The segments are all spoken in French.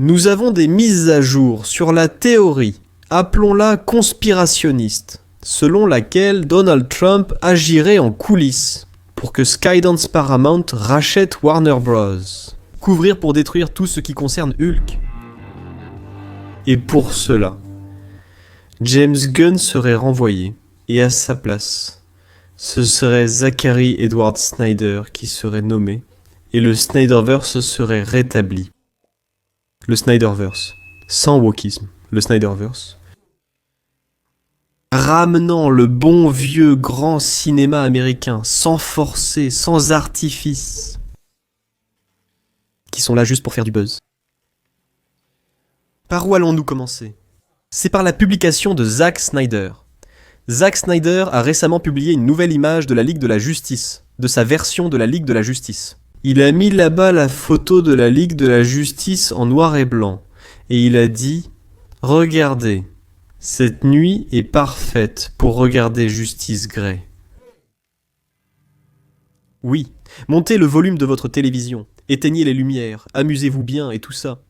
Nous avons des mises à jour sur la théorie, appelons-la conspirationniste, selon laquelle Donald Trump agirait en coulisses pour que Skydance Paramount rachète Warner Bros. Couvrir pour détruire tout ce qui concerne Hulk. Et pour cela, James Gunn serait renvoyé, et à sa place, ce serait Zachary Edward Snyder qui serait nommé, et le Snyderverse serait rétabli. Le Snyderverse, sans wokisme, le Snyderverse, ramenant le bon vieux grand cinéma américain, sans forcer, sans artifice, qui sont là juste pour faire du buzz. Par où allons-nous commencer ? C'est par la publication de Zack Snyder. Zack Snyder a récemment publié une nouvelle image de la Ligue de la Justice, de sa version de la Ligue de la Justice. Il a mis là-bas la photo de la Ligue de la Justice en noir et blanc, et il a dit « Regardez, cette nuit est parfaite pour regarder Justice Grey. » Oui, montez le volume de votre télévision, éteignez les lumières, amusez-vous bien et tout ça.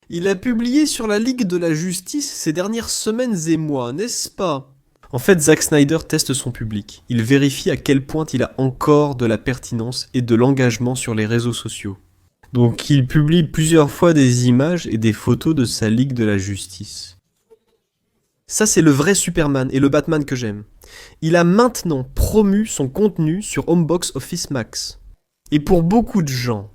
Il a publié sur la Ligue de la Justice ces dernières semaines et mois, n'est-ce pas ? En fait, Zack Snyder teste son public. Il vérifie à quel point il a encore de la pertinence et de l'engagement sur les réseaux sociaux. Donc il publie plusieurs fois des images et des photos de sa Ligue de la Justice. Ça, c'est le vrai Superman et le Batman que j'aime. Il a maintenant promu son contenu sur Homebox Office Max. Et pour beaucoup de gens,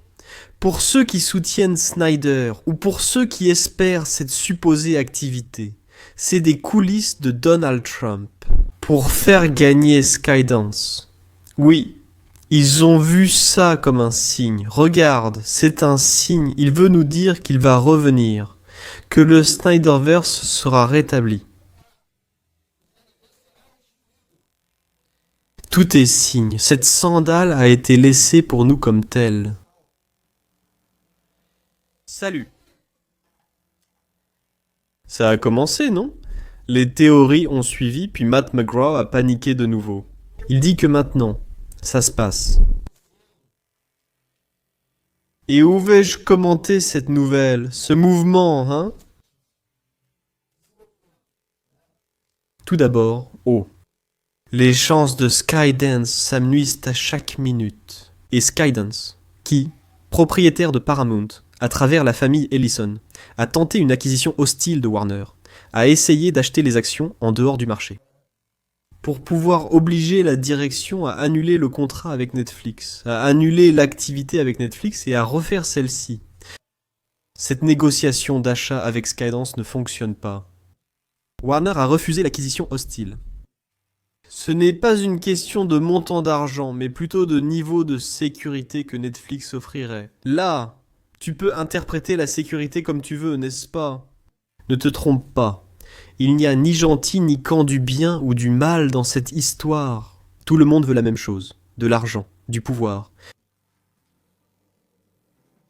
pour ceux qui soutiennent Snyder ou pour ceux qui espèrent cette supposée activité, c'est des coulisses de Donald Trump pour faire gagner Skydance. Oui, ils ont vu ça comme un signe. Regarde, c'est un signe. Il veut nous dire qu'il va revenir, que le Snyderverse sera rétabli. Tout est signe. Cette sandale a été laissée pour nous comme telle. Salut. Ça a commencé, non ? Les théories ont suivi, puis Matt McGraw a paniqué de nouveau. Il dit que maintenant, ça se passe. Et où vais-je commenter cette nouvelle, ce mouvement, hein ? Tout d'abord, les chances de Skydance s'amenuisent à chaque minute. Et Skydance, qui, propriétaire de Paramount, à travers la famille Ellison, a tenté une acquisition hostile de Warner, a essayé d'acheter les actions en dehors du marché, pour pouvoir obliger la direction à annuler le contrat avec Netflix, à annuler l'activité avec Netflix et à refaire celle-ci. Cette négociation d'achat avec Skydance ne fonctionne pas. Warner a refusé l'acquisition hostile. Ce n'est pas une question de montant d'argent, mais plutôt de niveau de sécurité que Netflix offrirait. Là, tu peux interpréter la sécurité comme tu veux, n'est-ce pas ? Ne te trompe pas. Il n'y a ni gentil ni camp du bien ou du mal dans cette histoire. Tout le monde veut la même chose. De l'argent, du pouvoir.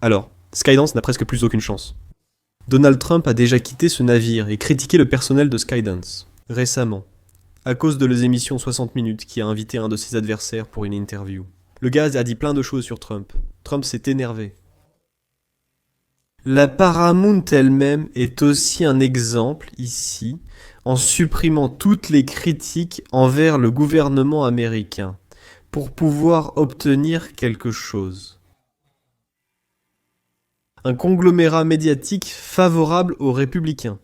Alors, Skydance n'a presque plus aucune chance. Donald Trump a déjà quitté ce navire et critiqué le personnel de Skydance, récemment, à cause de les émissions 60 minutes qui a invité un de ses adversaires pour une interview. Le gars a dit plein de choses sur Trump. Trump s'est énervé. La Paramount elle-même est aussi un exemple ici, en supprimant toutes les critiques envers le gouvernement américain, pour pouvoir obtenir quelque chose. Un conglomérat médiatique favorable aux républicains.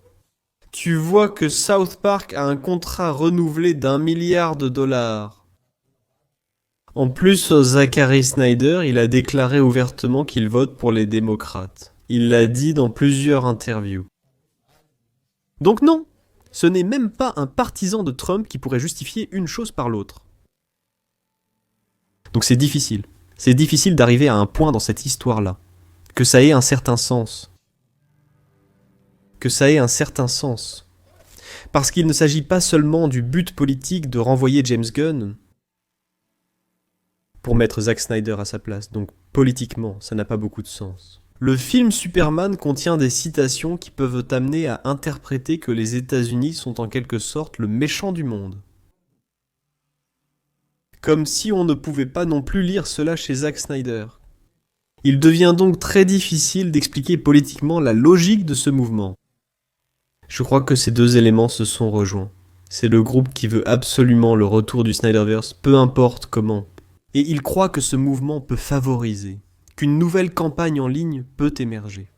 Tu vois que South Park a un contrat renouvelé d'1 milliard de dollars. En plus, Zachary Snyder, il a déclaré ouvertement qu'il vote pour les démocrates. Il l'a dit dans plusieurs interviews. Donc non, ce n'est même pas un partisan de Trump qui pourrait justifier une chose par l'autre. Donc c'est difficile. C'est difficile d'arriver à un point dans cette histoire-là. Que ça ait un certain sens. Que ça ait un certain sens. Parce qu'il ne s'agit pas seulement du but politique de renvoyer James Gunn pour mettre Zack Snyder à sa place. Donc politiquement, ça n'a pas beaucoup de sens. Le film Superman contient des citations qui peuvent t'amener à interpréter que les États-Unis sont en quelque sorte le méchant du monde. Comme si on ne pouvait pas non plus lire cela chez Zack Snyder. Il devient donc très difficile d'expliquer politiquement la logique de ce mouvement. Je crois que ces deux éléments se sont rejoints. C'est le groupe qui veut absolument le retour du Snyderverse, peu importe comment. Et il croit que ce mouvement peut favoriser, qu'une nouvelle campagne en ligne peut émerger.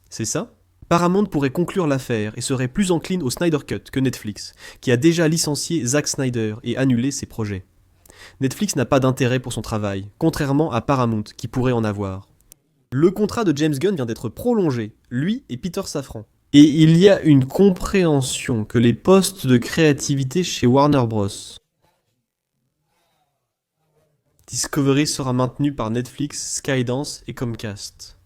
C'est ça ? Paramount pourrait conclure l'affaire et serait plus encline au Snyder Cut que Netflix, qui a déjà licencié Zack Snyder et annulé ses projets. Netflix n'a pas d'intérêt pour son travail, contrairement à Paramount, qui pourrait en avoir. Le contrat de James Gunn vient d'être prolongé, lui et Peter Safran. Et il y a une compréhension que les postes de créativité chez Warner Bros. Discovery sera maintenu par Netflix, Skydance et Comcast.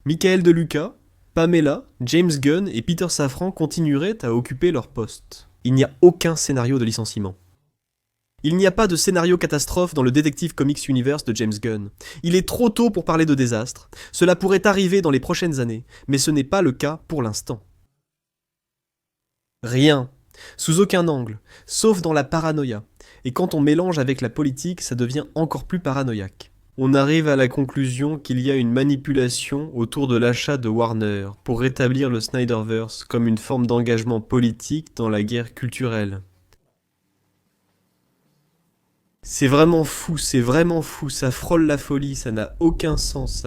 Michael De Luca, Pamela, James Gunn et Peter Safran continueraient à occuper leurs postes. Il n'y a aucun scénario de licenciement. Il n'y a pas de scénario catastrophe dans le Detective Comics Universe de James Gunn. Il est trop tôt pour parler de désastre. Cela pourrait arriver dans les prochaines années, mais ce n'est pas le cas pour l'instant. Rien. Sous aucun angle, sauf dans la paranoïa. Et quand on mélange avec la politique, ça devient encore plus paranoïaque. On arrive à la conclusion qu'il y a une manipulation autour de l'achat de Warner pour rétablir le Snyderverse comme une forme d'engagement politique dans la guerre culturelle. C'est vraiment fou, ça frôle la folie, ça n'a aucun sens.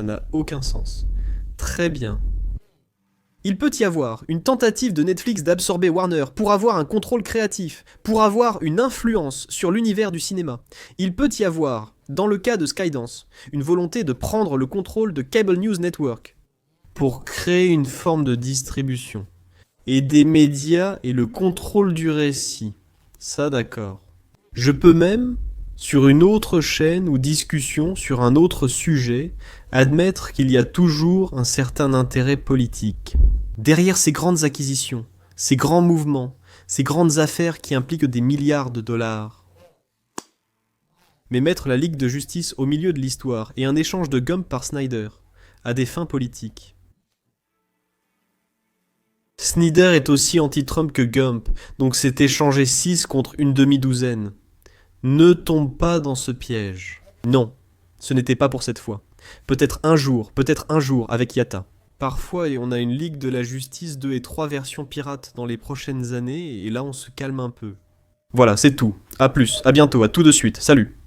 Très bien. Il peut y avoir une tentative de Netflix d'absorber Warner pour avoir un contrôle créatif, pour avoir une influence sur l'univers du cinéma. Il peut y avoir, dans le cas de Skydance, une volonté de prendre le contrôle de Cable News Network pour créer une forme de distribution. Et des médias et le contrôle du récit. Ça d'accord. Je peux même, sur une autre chaîne ou discussion sur un autre sujet, admettre qu'il y a toujours un certain intérêt politique. Derrière ces grandes acquisitions, ces grands mouvements, ces grandes affaires qui impliquent des milliards de dollars. Mais mettre la Ligue de Justice au milieu de l'histoire et un échange de Gump par Snyder, à des fins politiques. Snyder est aussi anti-Trump que Gump, donc c'est échanger 6 contre une demi-douzaine. Ne tombe pas dans ce piège. Non, ce n'était pas pour cette fois. Peut-être un jour avec Yatta. Parfois, on a une Ligue de la Justice 2 et 3 versions pirates dans les prochaines années, et là on se calme un peu. Voilà, c'est tout. A plus, à bientôt, à tout de suite, salut.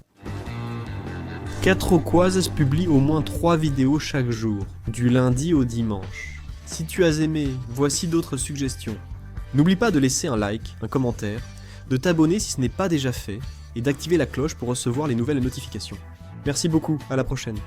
Quatreauquoise publie au moins 3 vidéos chaque jour, du lundi au dimanche. Si tu as aimé, voici d'autres suggestions. N'oublie pas de laisser un like, un commentaire, de t'abonner si ce n'est pas déjà fait, et d'activer la cloche pour recevoir les nouvelles notifications. Merci beaucoup, à la prochaine.